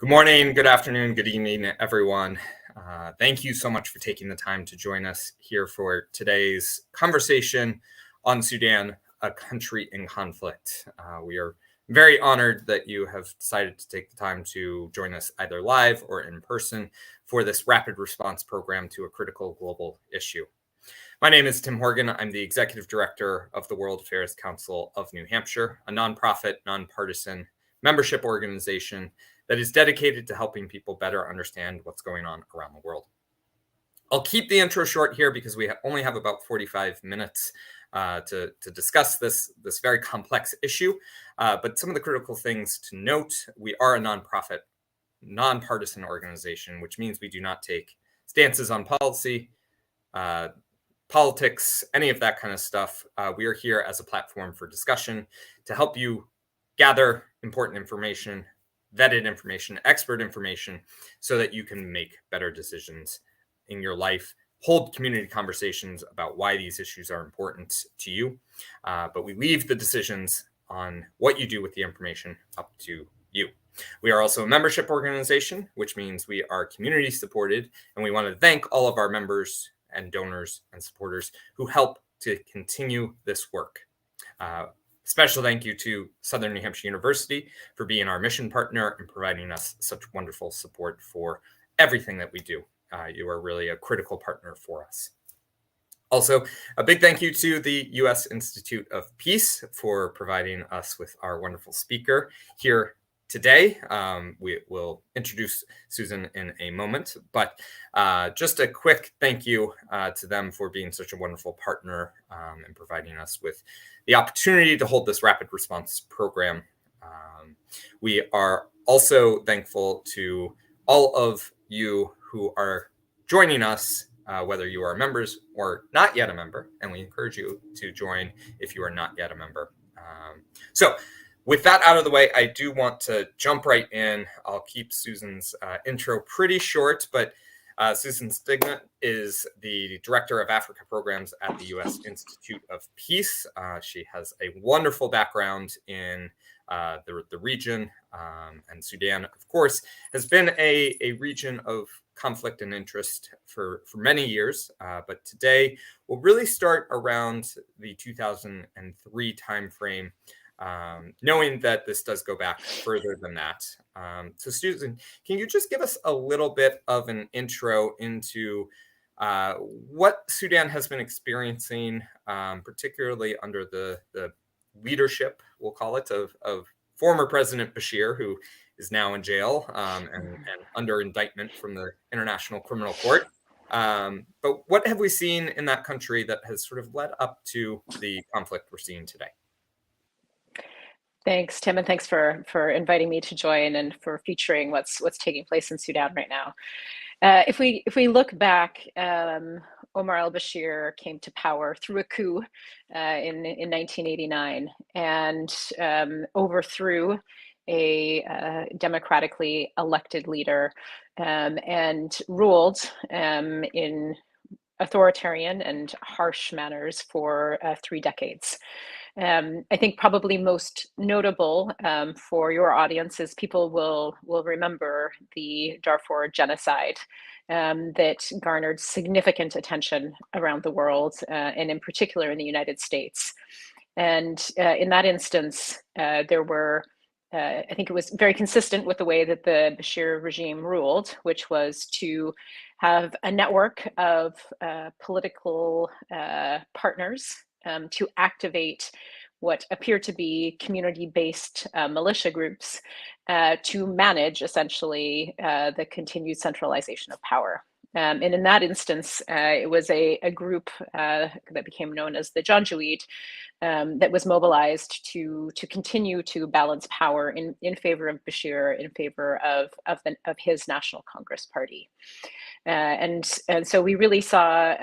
Good morning, good afternoon, good evening, everyone. Thank you so much for taking the time to join us here for today's conversation on Sudan, a country in conflict. We are very honored that you have decided to take the time to join us either live or in person for this rapid response program to a critical global issue. My name is Tim Horgan. I'm the Executive Director of the World Affairs Council of New Hampshire, a nonprofit, nonpartisan membership organization that is dedicated to helping people better understand what's going on around the world. I'll keep the intro short here because we only have about 45 minutes to discuss this very complex issue. But some of the critical things to note: we are a nonprofit, nonpartisan organization, which means we do not take stances on policy, politics, any of that kind of stuff. We are here as a platform for discussion to help you gather important information, vetted information, expert information, so that you can make better decisions in your life, hold community conversations about why these issues are important to you. But we leave the decisions on what you do with the information up to you. We are also a membership organization, which means we are community supported, and we want to thank all of our members and donors and supporters who help to continue this work. Special thank you to Southern New Hampshire University for being our mission partner and providing us such wonderful support for everything that we do. You are really a critical partner for us. Also, a big thank you to the U.S. Institute of Peace for providing us with our wonderful speaker here today. We will introduce Susan in a moment, but just a quick thank you to them for being such a wonderful partner and providing us with the opportunity to hold this rapid response program. We are also thankful to all of you who are joining us, whether you are members or not yet a member, and we encourage you to join if you are not yet a member. So with that out of the way, I do want to jump right in. I'll keep Susan's intro pretty short, but Susan Stigant is the Director of Africa Programs at the U.S. Institute of Peace. She has a wonderful background in the region, and Sudan, of course, has been a region of conflict and interest for many years. But today, we'll really start around the 2003 timeframe, knowing that this does go back further than that. So Susan, can you just give us a little bit of an intro into what Sudan has been experiencing, particularly under the leadership, we'll call it, of former President Bashir, who is now in jail and under indictment from the International Criminal Court. But what have we seen in that country that has sort of led up to the conflict we're seeing today? Thanks, Tim, and thanks for inviting me to join and for featuring what's taking place in Sudan right now. If we look back, Omar al-Bashir came to power through a coup in 1989 and overthrew a democratically elected leader and ruled in authoritarian and harsh manners for 3 decades. I think probably most notable for your audience is people will remember the Darfur genocide that garnered significant attention around the world and in particular in the United States. And in that instance, there were I think it was very consistent with the way that the Bashir regime ruled, which was to have a network of political partners to activate what appear to be community-based militia groups to manage essentially the continued centralization of power. And in that instance, it was a group that became known as the Janjaweed that was mobilized to continue to balance power in favor of Bashir, in favor of his National Congress Party. And so we really saw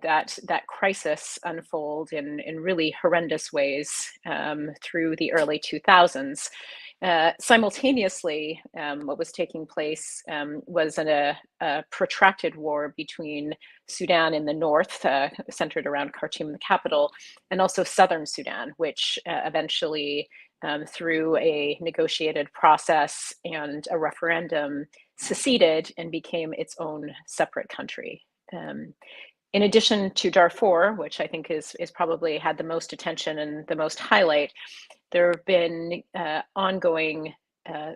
that crisis unfold in really horrendous ways through the early 2000s. Simultaneously, what was taking place was a protracted war between Sudan in the north, centered around Khartoum, the capital, and also southern Sudan, which eventually through a negotiated process and a referendum, seceded and became its own separate country. In addition to Darfur, which I think is probably had the most attention and the most highlight, there have been ongoing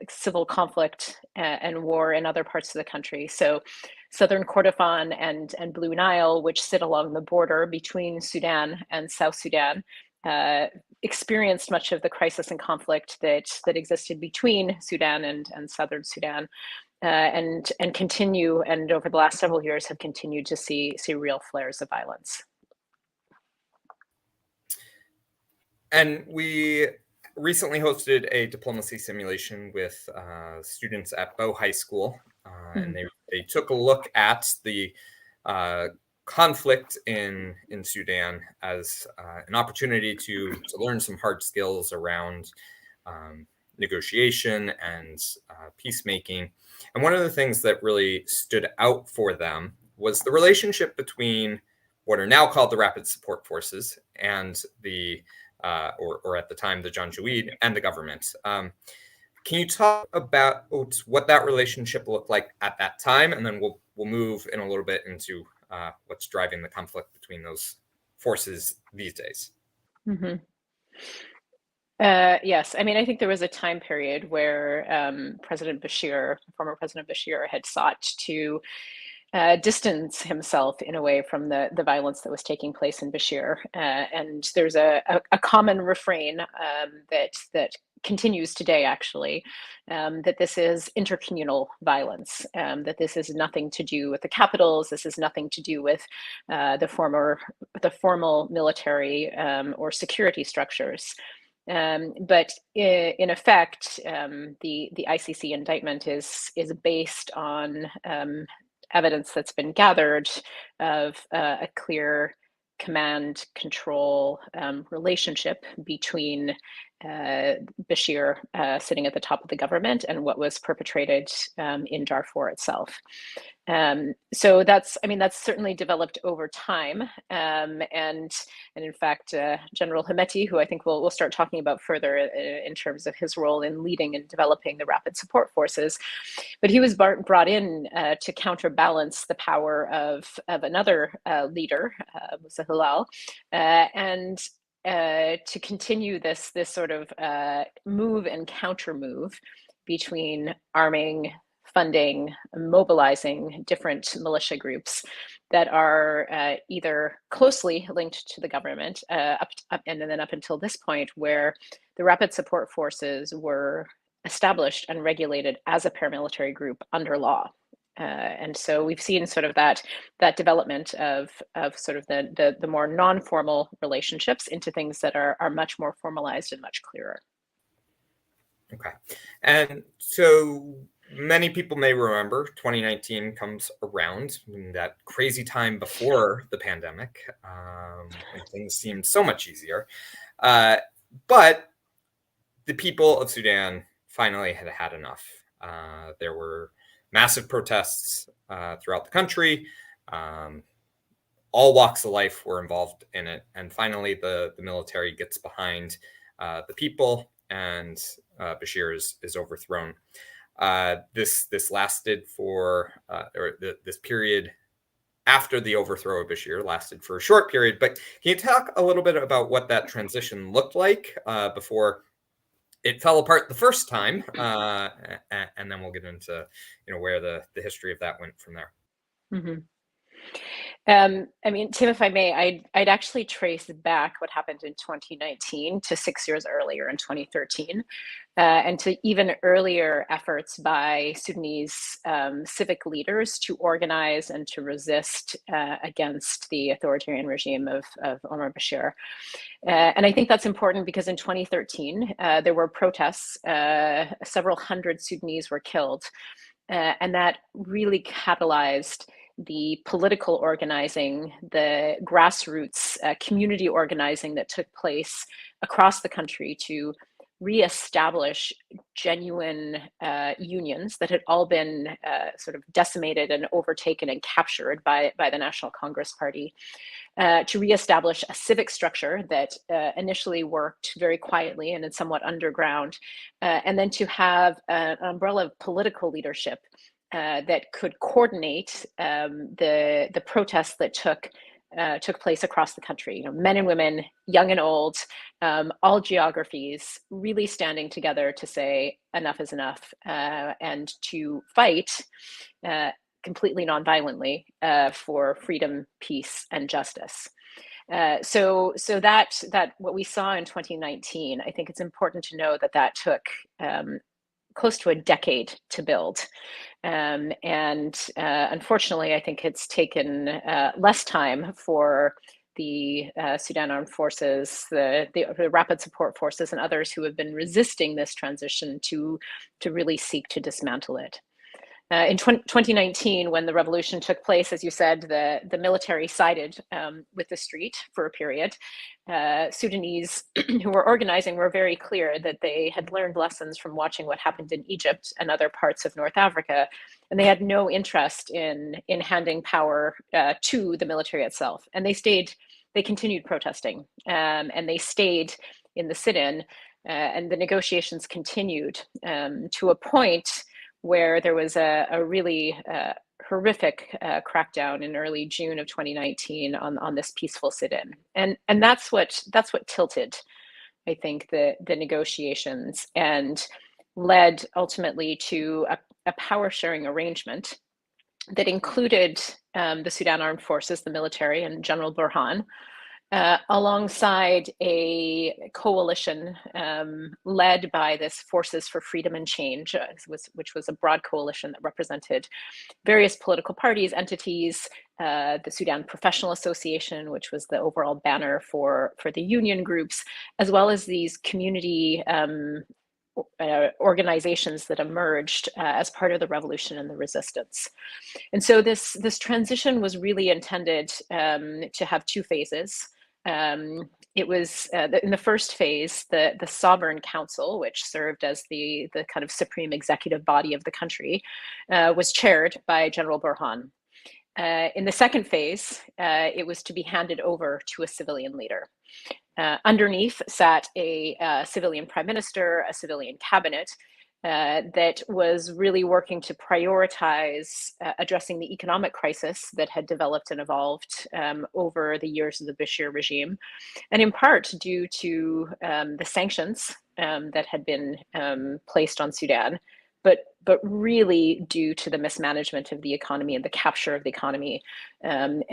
civil conflict and war in other parts of the country. So southern Kordofan and Blue Nile, which sit along the border between Sudan and South Sudan, experienced much of the crisis and conflict that existed between Sudan and southern Sudan. And continue, and over the last several years have continued to see real flares of violence. And we recently hosted a diplomacy simulation with students at Bow High School, and they took a look at the conflict in Sudan as an opportunity to learn some hard skills around negotiation and peacemaking. And one of the things that really stood out for them was the relationship between what are now called the Rapid Support Forces and the, or at the time, the Janjaweed and the government. Can you talk about what that relationship looked like at that time? And then we'll move in a little bit into what's driving the conflict between those forces these days. Mm-hmm. Yes, I mean, I think there was a time period where former President Bashir, had sought to distance himself in a way from the violence that was taking place in Bashir. And there's a common refrain that continues today, actually, that this is intercommunal violence, that this is nothing to do with the capitals, this is nothing to do with the formal military or security structures. But in effect, the ICC indictment is based on evidence that's been gathered of a clear command control relationship between Bashir sitting at the top of the government and what was perpetrated in Darfur itself. So that's certainly developed over time. And in fact, General Hemeti, who I think we'll start talking about further in terms of his role in leading and developing the Rapid Support Forces, but he was brought in to counterbalance the power of another leader, Musa Hilal, and to continue this sort of move and counter move between arming, funding, mobilizing different militia groups that are either closely linked to the government up until this point, where the Rapid Support Forces were established and regulated as a paramilitary group under law. And so we've seen sort of that development of sort of the more non-formal relationships into things that are much more formalized and much clearer. Okay. And so many people may remember 2019 comes around, that crazy time before the pandemic, when things seemed so much easier. But the people of Sudan finally had enough. There were massive protests throughout the country. All walks of life were involved in it. And finally, the military gets behind the people, and Bashir is overthrown. This lasted for, this period after the overthrow of Bashir lasted for a short period. But can you talk a little bit about what that transition looked like before it fell apart the first time, and then we'll get into where the history of that went from there. Mm-hmm. I mean, Tim, if I may, I'd actually trace back what happened in 2019 to 6 years earlier in 2013, and to even earlier efforts by Sudanese civic leaders to organize and to resist against the authoritarian regime of Omar Bashir. And I think that's important because in 2013, there were protests, several hundred Sudanese were killed, and that really catalyzed the political organizing, the grassroots community organizing that took place across the country to reestablish genuine unions that had all been sort of decimated and overtaken and captured by the National Congress Party. to reestablish a civic structure that initially worked very quietly and somewhat underground, and then to have an umbrella of political leadership that could coordinate the protests that took place across the country. Men and women, young and old, all geographies, really standing together to say enough is enough, and to fight completely non-violently for freedom, peace, and justice. So that what we saw in 2019, I think it's important to know that took close to a decade to build. Unfortunately, I think it's taken less time for the Sudan Armed Forces, the Rapid Support Forces, and others who have been resisting this transition to really seek to dismantle it. In 2019, when the revolution took place, as you said, the military sided with the street for a period. Sudanese who were organizing were very clear that they had learned lessons from watching what happened in Egypt and other parts of North Africa, and they had no interest in handing power to the military itself. And they continued protesting, and they stayed in the sit-in, and the negotiations continued to a point where there was a really horrific crackdown in early June of 2019 on this peaceful sit-in, and that's what tilted, I think, the negotiations and led ultimately to a power sharing arrangement that included the Sudan Armed Forces, the military, and General Burhan, alongside a coalition led by this Forces for Freedom and Change, which was a broad coalition that represented various political parties, entities, the Sudan Professional Association, which was the overall banner for the union groups, as well as these community organizations that emerged as part of the revolution and the resistance. And so this transition was really intended to have two phases. It was in the first phase, the Sovereign Council, which served as the kind of supreme executive body of the country, was chaired by General Burhan. In the second phase, it was to be handed over to a civilian leader. Underneath sat a civilian prime minister, a civilian cabinet, that was really working to prioritize addressing the economic crisis that had developed and evolved over the years of the Bashir regime, and in part due to the sanctions that had been placed on Sudan, but really due to the mismanagement of the economy and the capture of the economy, and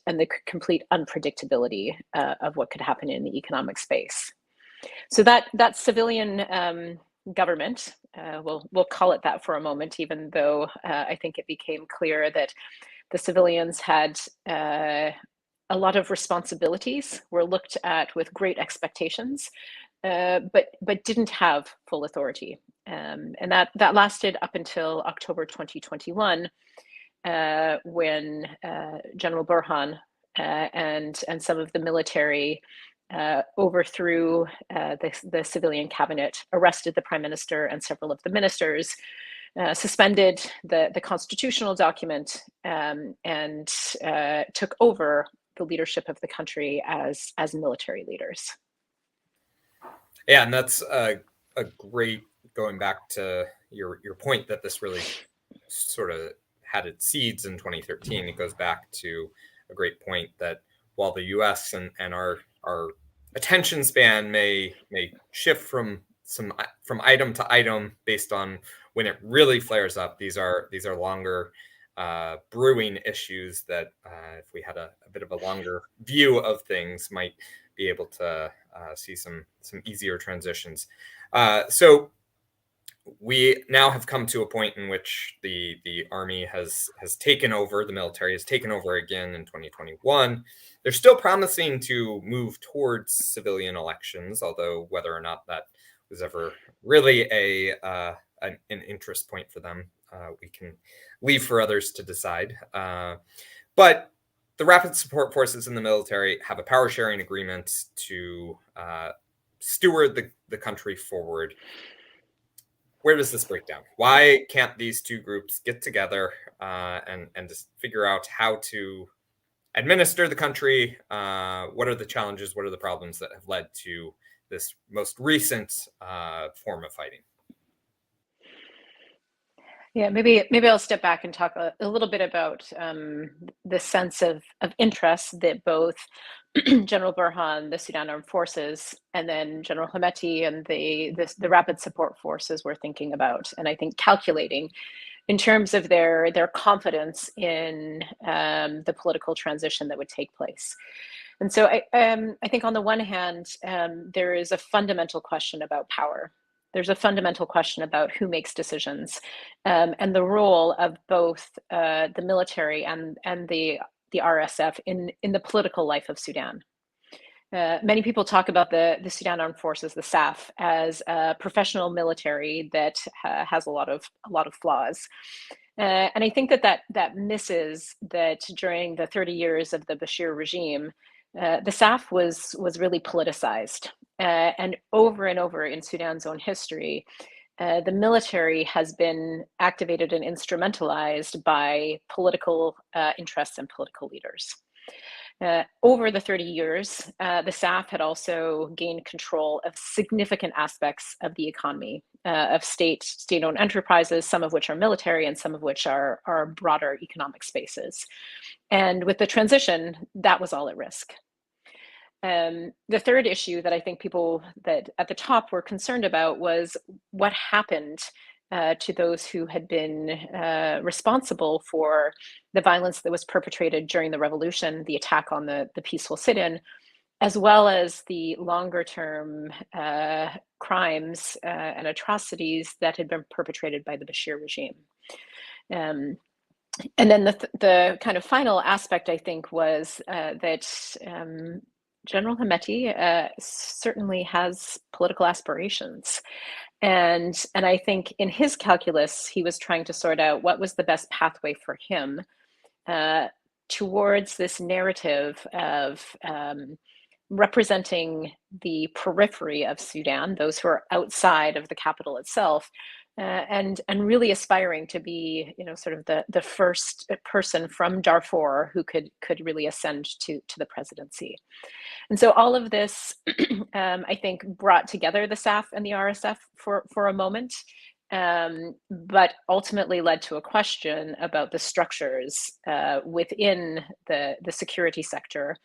the complete unpredictability of what could happen in the economic space. So that civilian government, we'll call it that for a moment, even though I think it became clear that the civilians had a lot of responsibilities, were looked at with great expectations, but didn't have full authority. And that lasted up until October 2021, when General Burhan and some of the military overthrew the civilian cabinet, arrested the prime minister and several of the ministers, suspended the constitutional document, and took over the leadership of the country as military leaders. Yeah, and that's a great, going back to your point that this really sort of had its seeds in 2013. It goes back to a great point that while the U.S. and our attention span may shift from item to item based on when it really flares up, these are longer brewing issues that if we had a bit of a longer view of things, might be able to see some easier transitions. So we now have come to a point in which the army has taken over, the military has taken over again in 2021. They're still promising to move towards civilian elections, although whether or not that was ever really an interest point for them, we can leave for others to decide. But the Rapid Support Forces in the military have a power sharing agreement to steward the country forward. Where does this break down? Why can't these two groups get together and just figure out how to administer the country? What are the challenges? What are the problems that have led to this most recent form of fighting? Yeah, maybe I'll step back and talk a little bit about the sense of interest that both General Burhan, the Sudan Armed Forces, and then General Hemeti and the Rapid Support Forces were thinking about, and I think calculating in terms of their confidence in the political transition that would take place. And so I think on the one hand, there is a fundamental question about power. There's a fundamental question about who makes decisions, and the role of both the military and the RSF in the political life of Sudan. Many people talk about the Sudan Armed Forces, the SAF, as a professional military that has a lot of flaws. And I think that misses that during the 30 years of the Bashir regime, the SAF was really politicized. And over in Sudan's own history, the military has been activated and instrumentalized by political interests and political leaders. Over the 30 years, the SAF had also gained control of significant aspects of the economy, of state-owned enterprises, some of which are military and some of which are broader economic spaces. And with the transition, that was all at risk. The third issue that I think people that at the top were concerned about was what happened to those who had been responsible for the violence that was perpetrated during the revolution, the attack on the peaceful sit-in, as well as the longer term crimes and atrocities that had been perpetrated by the Bashir regime. And then the kind of final aspect, I think, was that General Hemeti certainly has political aspirations. And I think in his calculus, he was trying to sort out what was the best pathway for him towards this narrative of representing the periphery of Sudan, those who are outside of the capital itself, and really aspiring to be, sort of the first person from Darfur who could really ascend to the presidency. And so all of this, I think, brought together the SAF and the RSF for a moment, but ultimately led to a question about the structures within the security sector,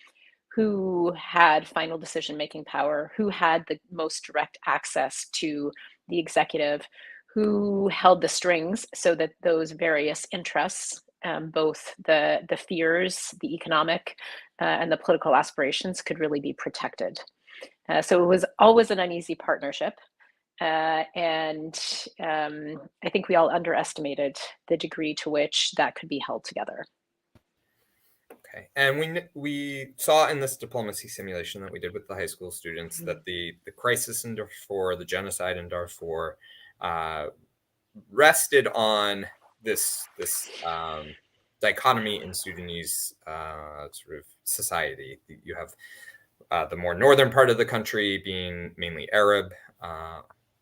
who had final decision-making power, who had the most direct access to the executive, who held the strings so that those various interests, both the fears, the economic, and the political aspirations could really be protected. So it was always an uneasy partnership. And I think we all underestimated the degree to which that could be held together. Okay, and we saw in this diplomacy simulation that we did with the high school students that the crisis in Darfur, the genocide in Darfur, rested on this dichotomy in Sudanese sort of society. You have the more northern part of the country being mainly Arab,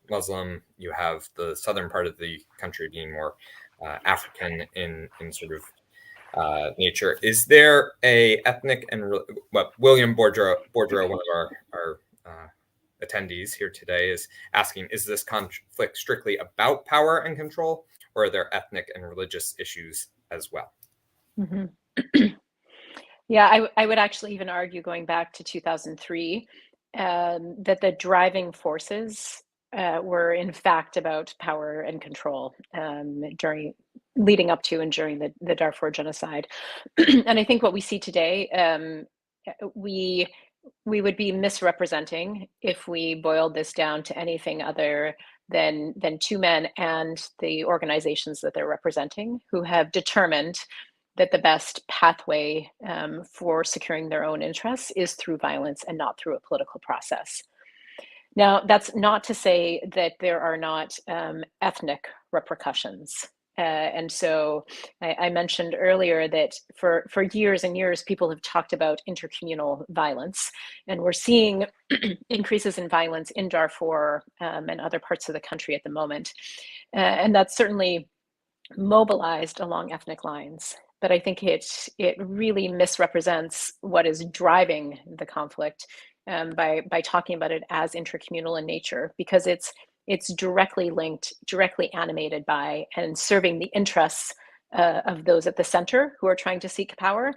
Muslim. You have the southern part of the country being more African in sort of nature. Is there a ethnic and William Bordreau, one of our attendees here today, is asking, is this conflict strictly about power and control, or are there ethnic and religious issues as well? Mm-hmm. Yeah, I would actually even argue, going back to 2003, that the driving forces were in fact about power and control leading up to and during the Darfur genocide. And I think what we see today, we would be misrepresenting if we boiled this down to anything other than two men and the organizations that they're representing, who have determined that the best pathway for securing their own interests is through violence and not through a political process. Now, that's not to say that there are not ethnic repercussions. And so I mentioned earlier that for years and years, people have talked about intercommunal violence, and we're seeing increases in violence in Darfur and other parts of the country at the moment. And that's certainly mobilized along ethnic lines. but I think it really misrepresents what is driving the conflict by talking about it as intercommunal in nature, because it's directly linked, directly animated by, and serving the interests of those at the center who are trying to seek power,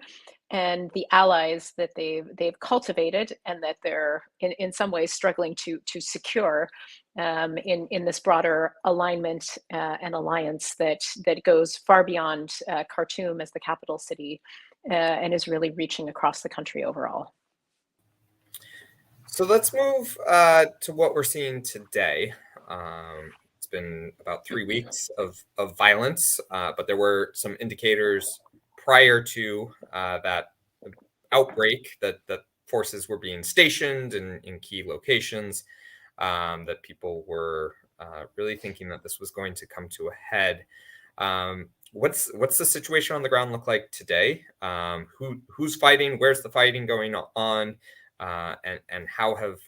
and the allies that they've cultivated and that they're in some ways struggling to secure in this broader alignment and alliance that goes far beyond Khartoum as the capital city and is really reaching across the country overall. So let's move to what we're seeing today. It's been about 3 weeks of violence, but there were some indicators prior to that outbreak that forces were being stationed in key locations, that people were really thinking that this was going to come to a head. What's the situation on the ground look like today? Who's fighting? Where's the fighting going on? And how have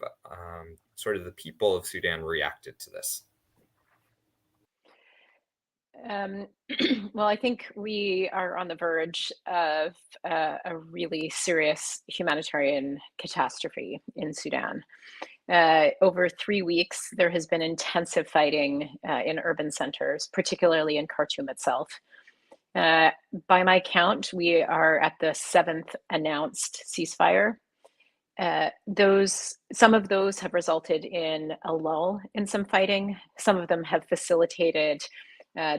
sort of the people of Sudan reacted to this? Well, I think we are on the verge of a really serious humanitarian catastrophe in Sudan. Over 3 weeks, there has been intensive fighting in urban centers, particularly in Khartoum itself. By my count, we are at the 7th announced ceasefire. Some of those have resulted in a lull in some fighting. Some of them have facilitated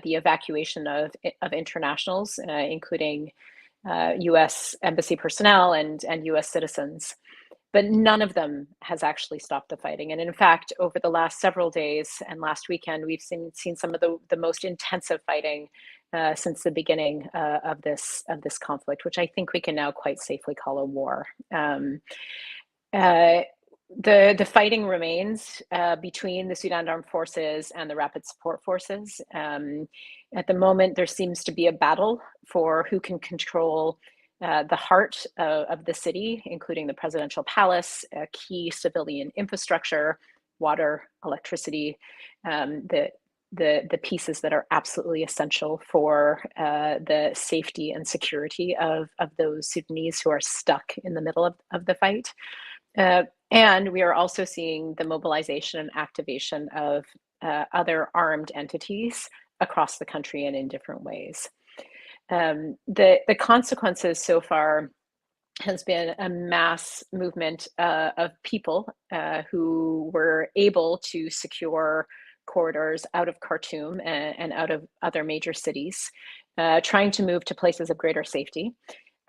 the evacuation of internationals, including U.S. embassy personnel and U.S. citizens. But none of them has actually stopped the fighting. And in fact, over the last several days and last weekend, we've seen some of the most intensive fighting since the beginning of this conflict, which I think we can now quite safely call a war. The fighting remains between the Sudan Armed Forces and the Rapid Support Forces. At the moment, there seems to be a battle for who can control the heart of the city, including the presidential palace, key civilian infrastructure, water, electricity, the pieces that are absolutely essential for the safety and security of those Sudanese who are stuck in the middle of the fight. And we are also seeing the mobilization and activation of other armed entities across the country and in different ways. The consequences so far has been a mass movement of people who were able to secure corridors out of Khartoum and out of other major cities, trying to move to places of greater safety.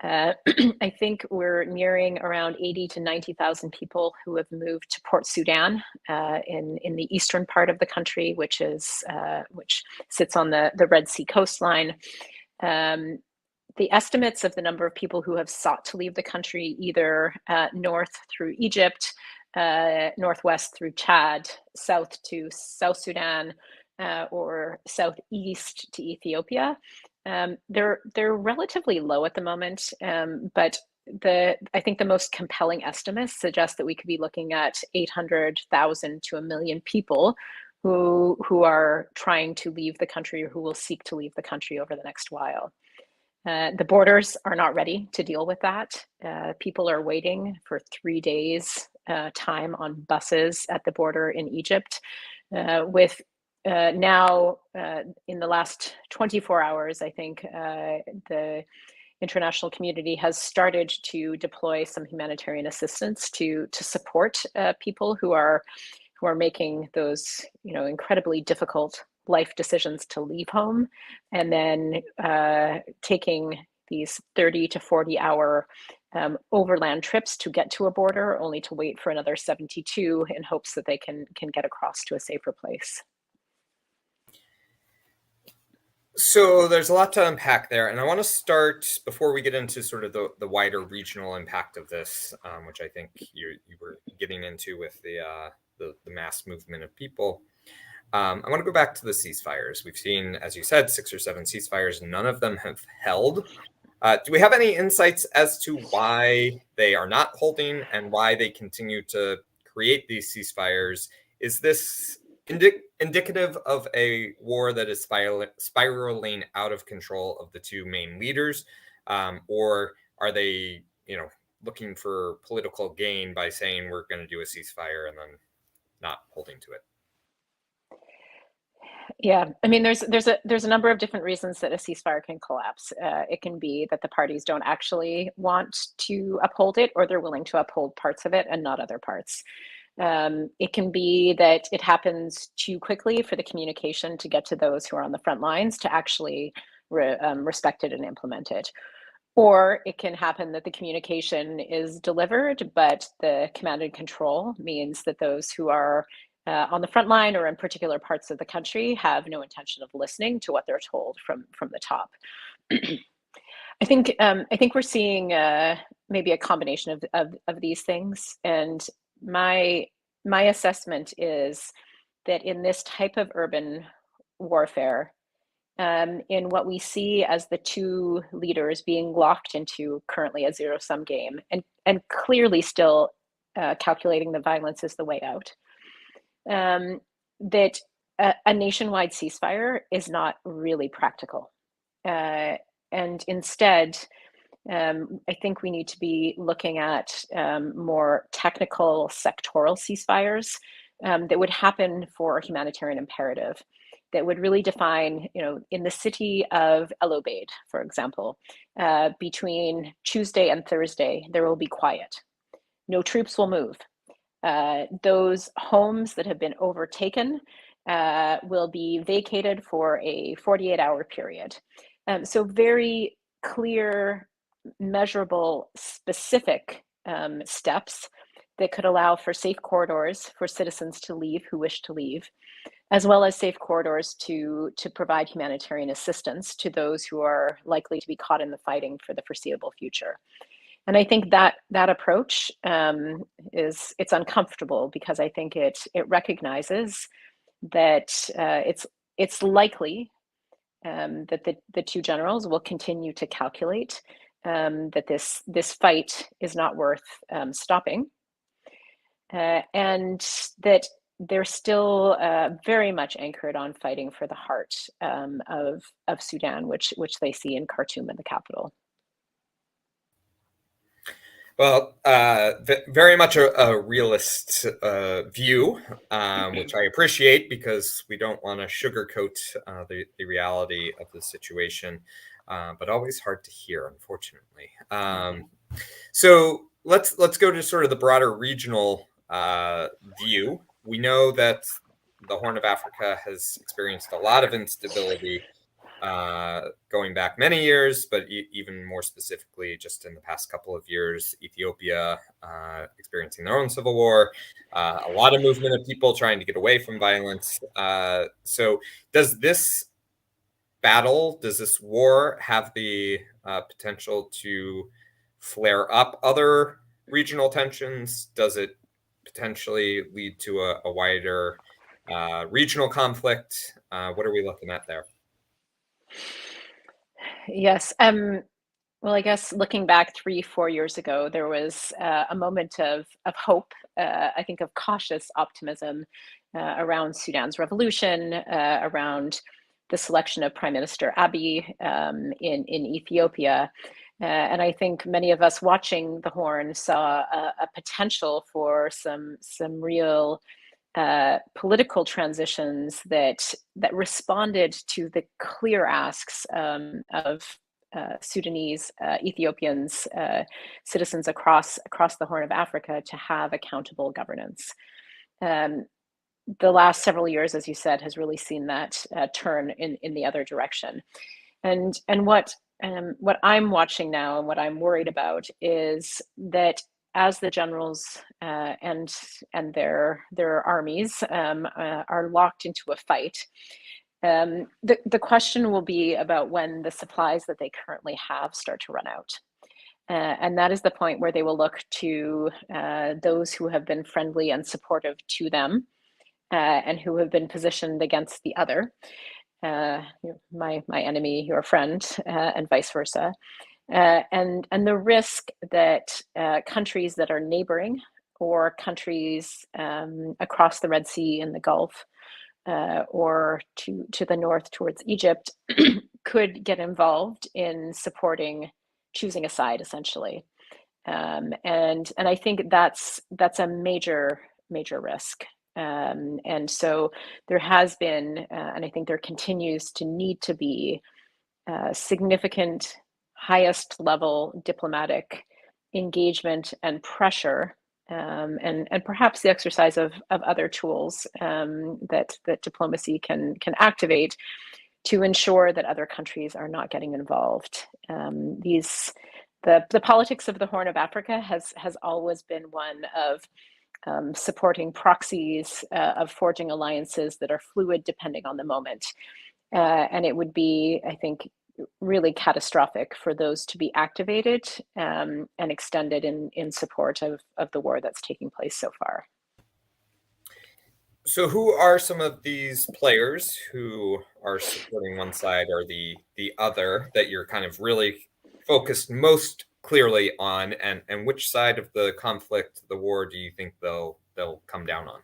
I think we're nearing around 80 to 90,000 people who have moved to Port Sudan in the eastern part of the country, which sits on the Red Sea coastline. The estimates of the number of people who have sought to leave the country, either north through Egypt, northwest through Chad, south to South Sudan, or southeast to Ethiopia, they're relatively low at the moment, but I think the most compelling estimates suggest that we could be looking at 800,000 to 1 million people who are trying to leave the country or who will seek to leave the country over the next while. The borders are not ready to deal with that. People are waiting for 3 days time on buses at the border in Egypt, with now in the last 24 hours, I think the international community has started to deploy some humanitarian assistance to support people who are making those incredibly difficult life decisions to leave home, and then taking these 30 to 40 hour overland trips to get to a border, only to wait for another 72 in hopes that they can get across to a safer place. So there's a lot to unpack there, and I want to start before we get into sort of the wider regional impact of this, which I think you were getting into with the mass movement of people. I want to go back to the ceasefires. We've seen, as you said, 6 or 7 ceasefires. None of them have held. Do we have any insights as to why they are not holding and why they continue to create these ceasefires? Is indicative of a war that is spiraling out of control of the two main leaders, or are they, looking for political gain by saying we're going to do a ceasefire and then not holding to it? Yeah, I mean, there's a number of different reasons that a ceasefire can collapse. It can be that the parties don't actually want to uphold it, or they're willing to uphold parts of it and not other parts. It can be that it happens too quickly for the communication to get to those who are on the front lines to actually respect it and implement it. Or it can happen that the communication is delivered, but the command and control means that those who are on the front line or in particular parts of the country have no intention of listening to what they're told from the top. I think we're seeing maybe a combination of these things, and my assessment is that in this type of urban warfare, in what we see as the two leaders being locked into currently a zero-sum game, and clearly still calculating the violence is the way out, that a nationwide ceasefire is not really practical. And instead, I think we need to be looking at more technical sectoral ceasefires that would happen for a humanitarian imperative, that would really define, in the city of El Obeid, for example, between Tuesday and Thursday, there will be quiet. No troops will move. Those homes that have been overtaken will be vacated for a 48-hour period. So very clear, measurable, specific steps that could allow for safe corridors for citizens to leave who wish to leave, as well as safe corridors to provide humanitarian assistance to those who are likely to be caught in the fighting for the foreseeable future. And I think that approach it's uncomfortable, because I think it recognizes that it's likely that the two generals will continue to calculate that this fight is not worth stopping, and that they're still very much anchored on fighting for the heart of Sudan, which they see in Khartoum and the capital. Well, very much a realist view, which I appreciate, because we don't want to sugarcoat the reality of the situation, but always hard to hear, unfortunately. So let's go to sort of the broader regional view. We know that the Horn of Africa has experienced a lot of instability going back many years, but even more specifically, just in the past couple of years, Ethiopia experiencing their own civil war, a lot of movement of people trying to get away from violence. So does this war have the potential to flare up other regional tensions? Does it potentially lead to a wider regional conflict? What are we looking at there? Yes. Well, I guess looking back 3-4 years ago, there was a moment of hope, I think of cautious optimism around Sudan's revolution, around the selection of Prime Minister Abiy in Ethiopia. And I think many of us watching the Horn saw a potential for some real political transitions that responded to the clear asks of Sudanese, Ethiopians, citizens across the Horn of Africa to have accountable governance. The last several years, as you said, has really seen that turn in the other direction. And what I'm watching now, and what I'm worried about, is that as the generals and their armies are locked into a fight, the question will be about when the supplies that they currently have start to run out. And that is the point where they will look to those who have been friendly and supportive to them, and who have been positioned against the other, my enemy, your friend, and vice versa. And the risk that countries that are neighboring or countries across the Red Sea in the Gulf, or to the north towards Egypt, could get involved in supporting, choosing a side, essentially. And I think that's a major risk. And so there has been, and I think there continues to need to be, significant, highest level diplomatic engagement and pressure, and perhaps the exercise of other tools that diplomacy can activate to ensure that other countries are not getting involved. The politics of the Horn of Africa has always been one of supporting proxies, of forging alliances that are fluid depending on the moment. And it would be, I think, really catastrophic for those to be activated and extended in support of the war that's taking place so far. So who are some of these players who are supporting one side or the other that you're kind of really focused most clearly on, and which side of the conflict, the war, do you think they'll come down on?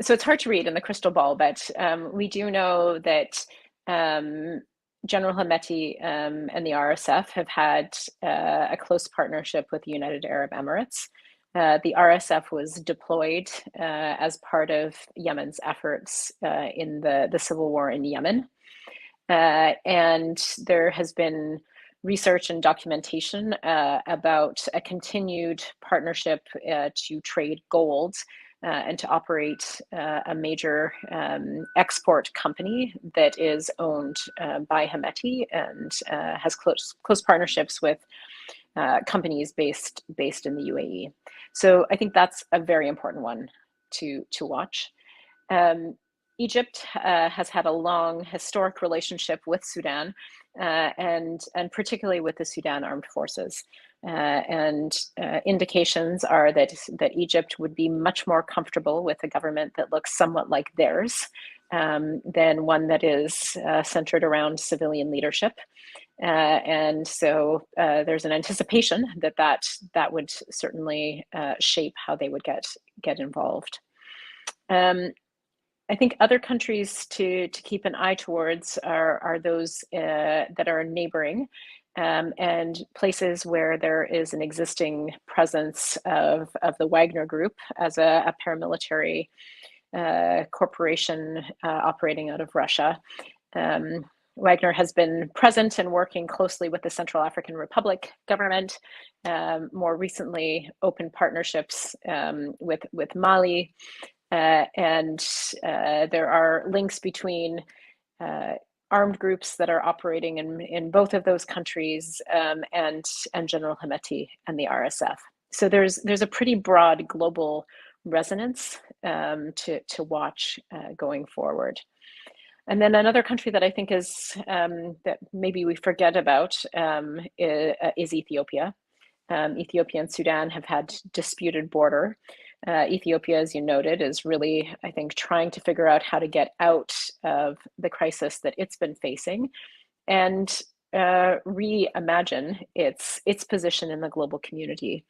So it's hard to read in the crystal ball, but we do know that General Hemeti and the RSF have had a close partnership with the United Arab Emirates. The RSF was deployed as part of Yemen's efforts in the civil war in Yemen. And there has been research and documentation about a continued partnership to trade gold and to operate a major export company that is owned by Hemeti and has close partnerships with companies based in the UAE. So I think that's a very important one to watch. Egypt has had a long historic relationship with Sudan, and particularly with the Sudan Armed Forces. And indications are that Egypt would be much more comfortable with a government that looks somewhat like theirs than one that is centered around civilian leadership. And so there's an anticipation that would certainly shape how they would get involved. I think other countries to keep an eye towards are those that are neighboring, and places where there is an existing presence of the Wagner Group as a paramilitary corporation operating out of Russia. Wagner has been present and working closely with the Central African Republic government, more recently opened partnerships with Mali, and there are links between armed groups that are operating in both of those countries, and General Hemeti and the RSF. So there's a pretty broad global resonance to watch going forward. And then another country that I think is that maybe we forget about is Ethiopia. Ethiopia and Sudan have had disputed border. Ethiopia, as you noted, is really, I think, trying to figure out how to get out of the crisis that it's been facing and reimagine its position in the global community.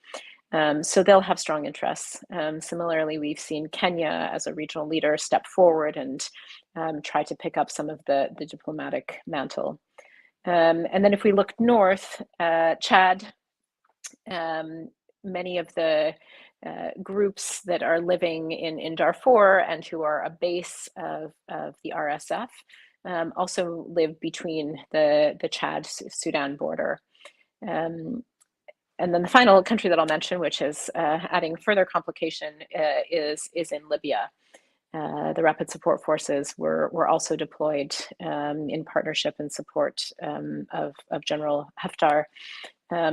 So they'll have strong interests. Similarly, we've seen Kenya as a regional leader step forward and try to pick up some of the diplomatic mantle. And then if we look north, Chad, many of the groups that are living in Darfur and who are a base of the RSF also live between the Chad-Sudan border. And then the final country that I'll mention, which is adding further complication, is in Libya. The Rapid Support Forces were also deployed in partnership and support of General Haftar,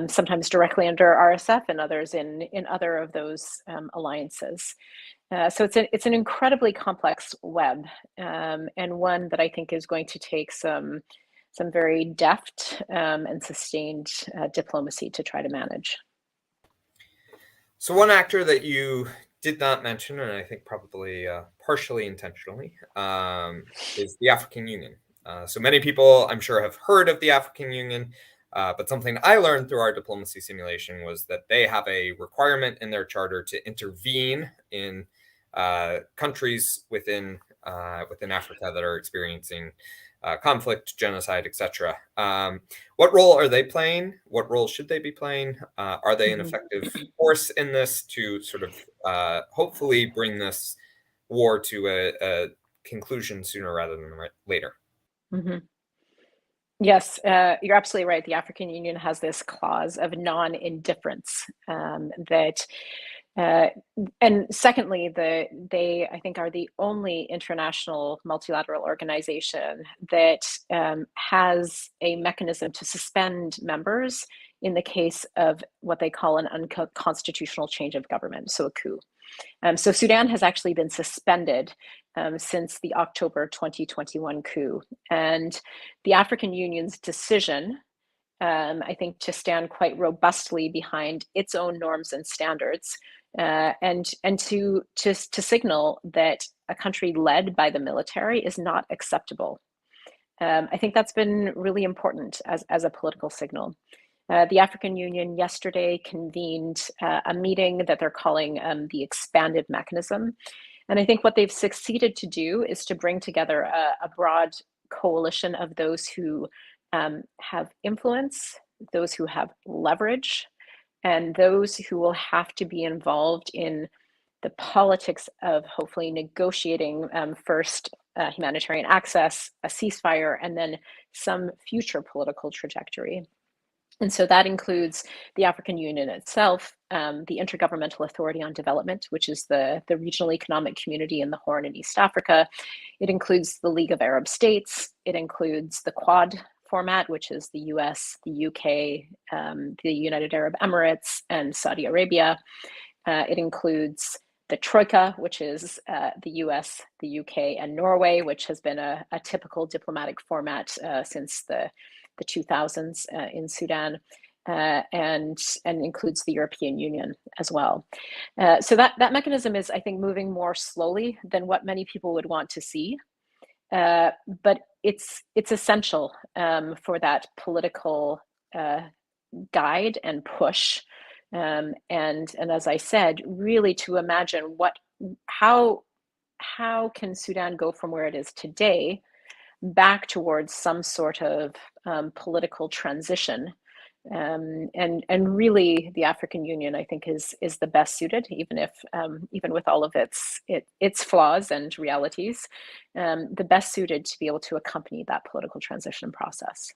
sometimes directly under RSF and others in other of those alliances. So it's an incredibly complex web, and one that I think is going to take some very deft and sustained diplomacy to try to manage. So one actor that you did not mention, and I think probably partially intentionally, is the African Union. So many people, I'm sure, have heard of the African Union. But something I learned through our diplomacy simulation was that they have a requirement in their charter to intervene in countries within Africa that are experiencing conflict, genocide, etc. What role are they playing? What role should they be playing? Are they an effective force in this to sort of hopefully bring this war to a conclusion sooner rather than later? Mm-hmm. Yes, you're absolutely right. The African Union has this clause of non-indifference and secondly, they, I think, are the only international multilateral organization that has a mechanism to suspend members in the case of what they call an unconstitutional change of government, so a coup. So Sudan has actually been suspended since the October 2021 coup. And the African Union's decision, I think, to stand quite robustly behind its own norms and standards, and to signal that a country led by the military is not acceptable. I think that's been really important as a political signal. The African Union yesterday convened a meeting that they're calling the expanded mechanism. And I think what they've succeeded to do is to bring together a broad coalition of those who have influence, those who have leverage, and those who will have to be involved in the politics of hopefully negotiating first humanitarian access, a ceasefire, and then some future political trajectory. And so that includes the African Union itself, the Intergovernmental Authority on Development, which is the regional economic community in the Horn and East Africa. It includes the League of Arab States. It includes the Quad format, which is the US, the UK, the United Arab Emirates, and Saudi Arabia. It includes the Troika, which is the US, the UK, and Norway, which has been a typical diplomatic format since the 2000s in Sudan, and includes the European Union as well. So that mechanism is, I think, moving more slowly than what many people would want to see, but it's essential for that political guide and push, and as I said, really to imagine how can Sudan go from where it is today back towards some sort of political transition, and really the African Union, I think, is the best suited, even with all of its flaws and realities, the best suited to be able to accompany that political transition process.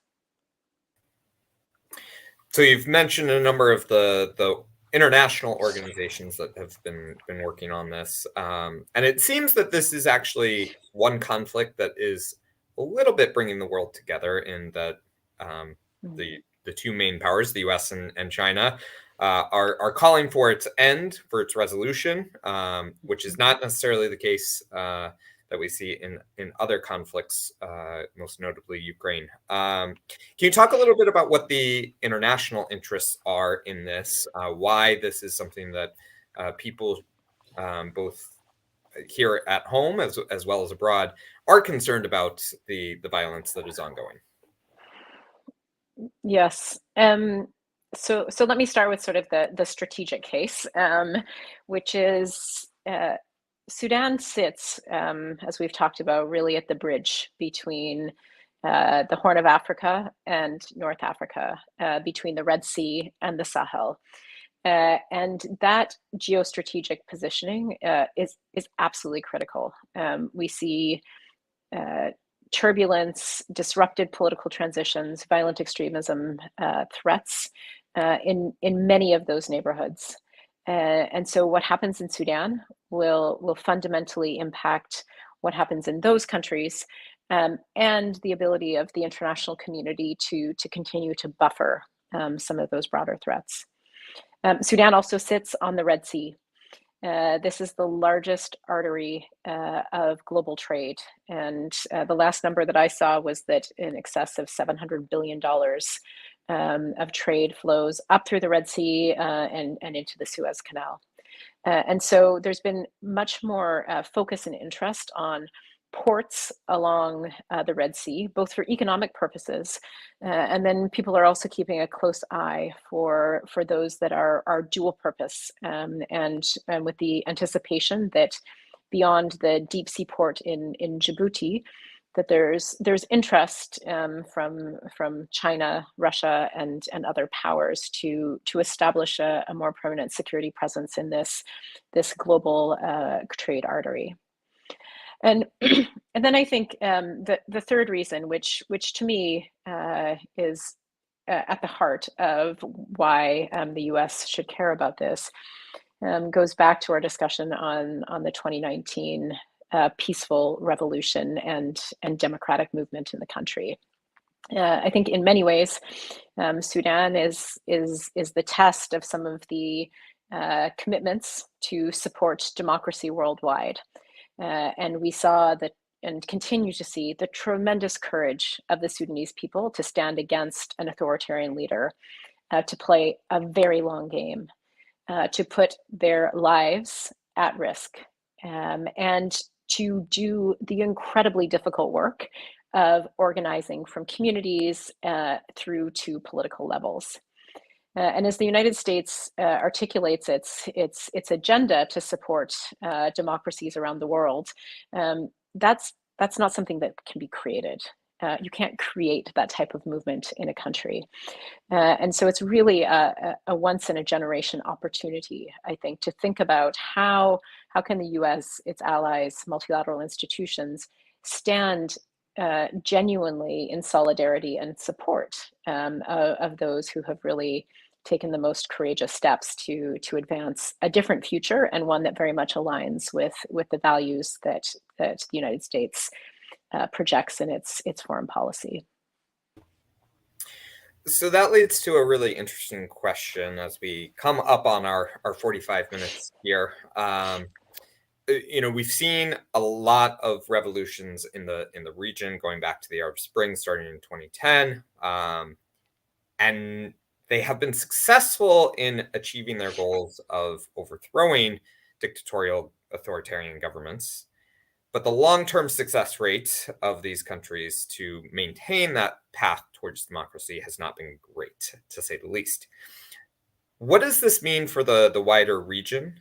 So you've mentioned a number of the international organizations that have been working on this, and it seems that this is actually one conflict that is a little bit bringing the world together, in that the two main powers, the US and China, are calling for its end, for its resolution, which is not necessarily the case that we see in other conflicts, most notably Ukraine. Can you talk a little bit about what the international interests are in this, why this is something that people both here at home as well as abroad are concerned about, the violence that is ongoing? Yes. So let me start with sort of the strategic case, which is Sudan sits, as we've talked about, really at the bridge between the Horn of Africa and North Africa, between the Red Sea and the Sahel. And that geostrategic positioning is absolutely critical. We see turbulence, disrupted political transitions, violent extremism threats in many of those neighborhoods. And so what happens in Sudan will fundamentally impact what happens in those countries, and the ability of the international community to continue to buffer some of those broader threats. Sudan also sits on the Red Sea. This is the largest artery of global trade. And the last number that I saw was that in excess of $700 billion of trade flows up through the Red Sea and into the Suez Canal. And so there's been much more focus and interest on ports along the Red Sea, both for economic purposes, and then people are also keeping a close eye for those that are dual purpose, and with the anticipation that beyond the deep sea port in Djibouti, that there's interest from China, Russia, and other powers to establish a more permanent security presence in this global trade artery. And and then I think the third reason, which to me is at the heart of why the U.S. should care about this, goes back to our discussion on the 2019 peaceful revolution and democratic movement in the country. I think in many ways, Sudan is the test of some of the commitments to support democracy worldwide. And we saw that and continue to see the tremendous courage of the Sudanese people to stand against an authoritarian leader, to play a very long game, to put their lives at risk, and to do the incredibly difficult work of organizing from communities through to political levels. And as the United States articulates its agenda to support democracies around the world, that's not something that can be created. You can't create that type of movement in a country. And so it's really a once in a generation opportunity, I think, to think about how can the US, its allies, multilateral institutions stand genuinely in solidarity and support of those who have really taken the most courageous steps to advance a different future, and one that very much aligns with the values that the United States projects in its foreign policy. So that leads to a really interesting question as we come up on our 45 minutes here. We've seen a lot of revolutions in the region going back to the Arab Spring starting in 2010, and they have been successful in achieving their goals of overthrowing dictatorial authoritarian governments. But the long-term success rate of these countries to maintain that path towards democracy has not been great, to say the least. What does this mean for the wider region?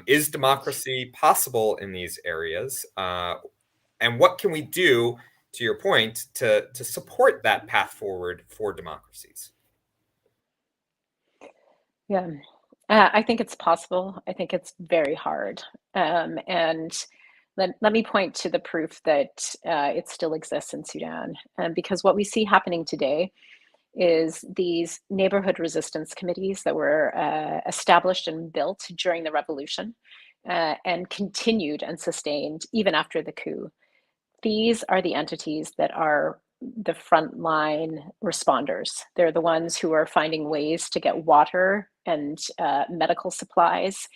Is democracy possible in these areas? And what can we do, to your point, to support that path forward for democracies? Yeah, I think it's possible. I think it's very hard. And let me point to the proof that it still exists in Sudan. Because what we see happening today is these neighborhood resistance committees that were established and built during the revolution, and continued and sustained even after the coup. These are the entities that are the frontline responders. They're the ones who are finding ways to get water and medical supplies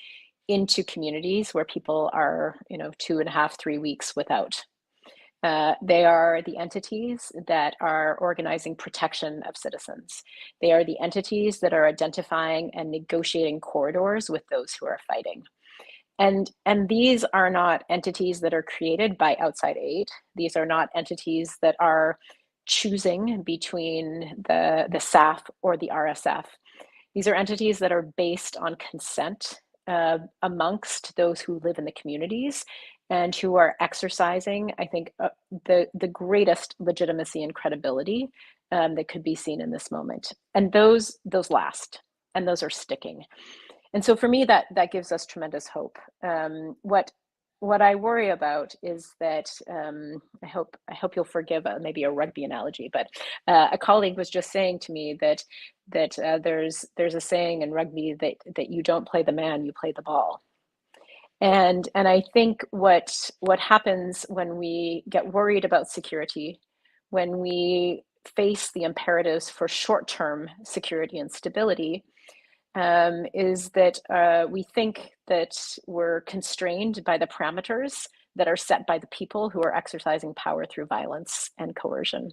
into communities where people are, 2.5, 3 weeks without. They are the entities that are organizing protection of citizens. They are the entities that are identifying and negotiating corridors with those who are fighting. And these are not entities that are created by outside aid. These are not entities that are choosing between the SAF or the RSF. These are entities that are based on consent amongst those who live in the communities, and who are exercising, I think, the greatest legitimacy and credibility that could be seen in this moment. And those last, and those are sticking. And so for me, that gives us tremendous hope. What I worry about is that I hope you'll forgive maybe a rugby analogy, but a colleague was just saying to me that there's a saying in rugby that you don't play the man, you play the ball. And I think what happens when we get worried about security, when we face the imperatives for short-term security and stability, is that we think that we're constrained by the parameters that are set by the people who are exercising power through violence and coercion.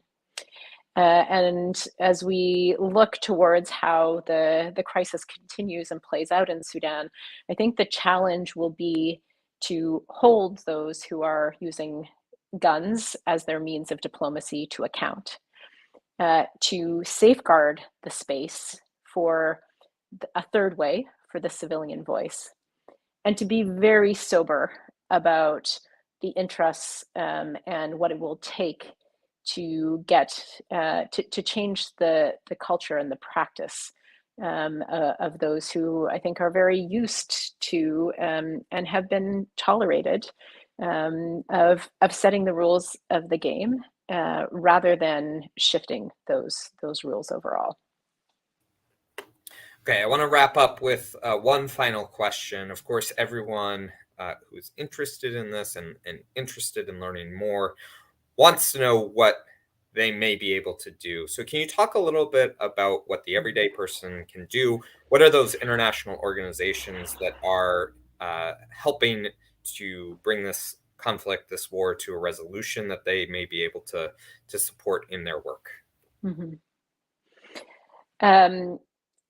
And as we look towards how the crisis continues and plays out in Sudan, I think the challenge will be to hold those who are using guns as their means of diplomacy to account, to safeguard the space for a third way, for the civilian voice, and to be very sober about the interests and what it will take to get to change the culture and the practice of those who I think are very used to and have been tolerated of setting the rules of the game rather than shifting those rules overall. Okay, I want to wrap up with one final question. Of course, everyone who's interested in this and interested in learning more wants to know what they may be able to do. So can you talk a little bit about what the everyday person can do? What are those international organizations that are helping to bring this conflict, this war, to a resolution that they may be able to support in their work? Mm-hmm.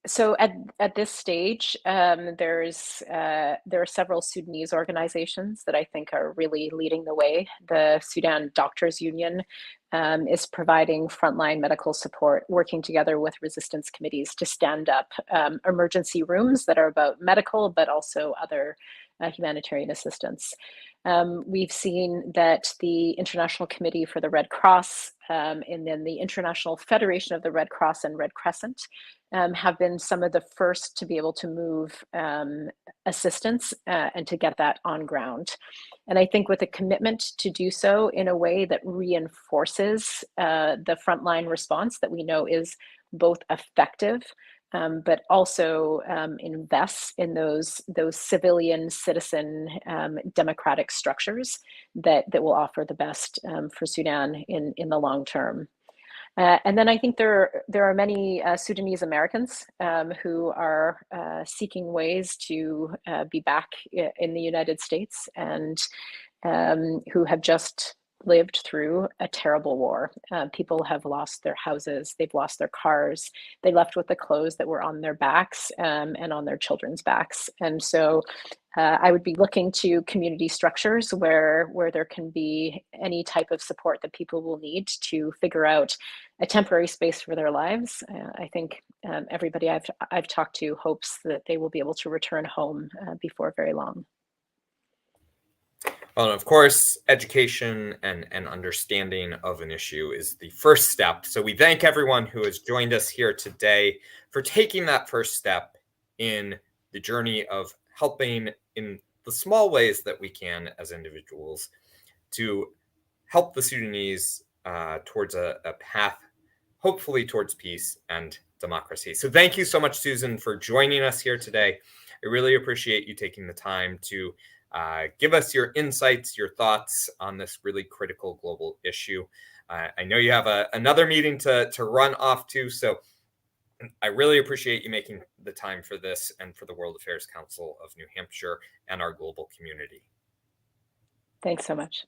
So at this stage, there are several Sudanese organizations that I think are really leading the way. The Sudan Doctors Union is providing frontline medical support, working together with resistance committees to stand up emergency rooms that are about medical, but also other humanitarian assistance. We've seen that the International Committee for the Red Cross and then the International Federation of the Red Cross and Red Crescent have been some of the first to be able to move assistance and to get that on ground. And I think with a commitment to do so in a way that reinforces the frontline response that we know is both effective, but also invests in those civilian, citizen, democratic structures that will offer the best for Sudan in the long term. And then I think there are many Sudanese Americans who are seeking ways to be back in the United States and who have just lived through a terrible war. People have lost their houses, they've lost their cars, they left with the clothes that were on their backs and on their children's backs. And so I would be looking to community structures where there can be any type of support that people will need to figure out a temporary space for their lives. I think everybody I've talked to hopes that they will be able to return home before very long. Well, of course, education and understanding of an issue is the first step. So we thank everyone who has joined us here today for taking that first step in the journey of helping in the small ways that we can as individuals to help the Sudanese towards a path, hopefully towards peace and democracy. So thank you so much, Susan, for joining us here today. I really appreciate you taking the time to give us your insights, your thoughts on this really critical global issue. I know you have another meeting to run off to, so I really appreciate you making the time for this and for the World Affairs Council of New Hampshire and our global community. Thanks so much.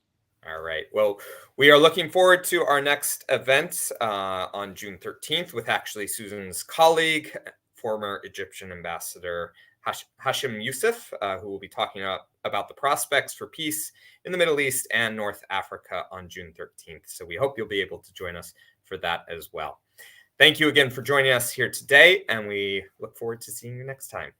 All right. Well, we are looking forward to our next event on June 13th with actually Susan's colleague, former Egyptian ambassador Hashim Youssef, who will be talking about the prospects for peace in the Middle East and North Africa on June 13th. So we hope you'll be able to join us for that as well. Thank you again for joining us here today, and we look forward to seeing you next time.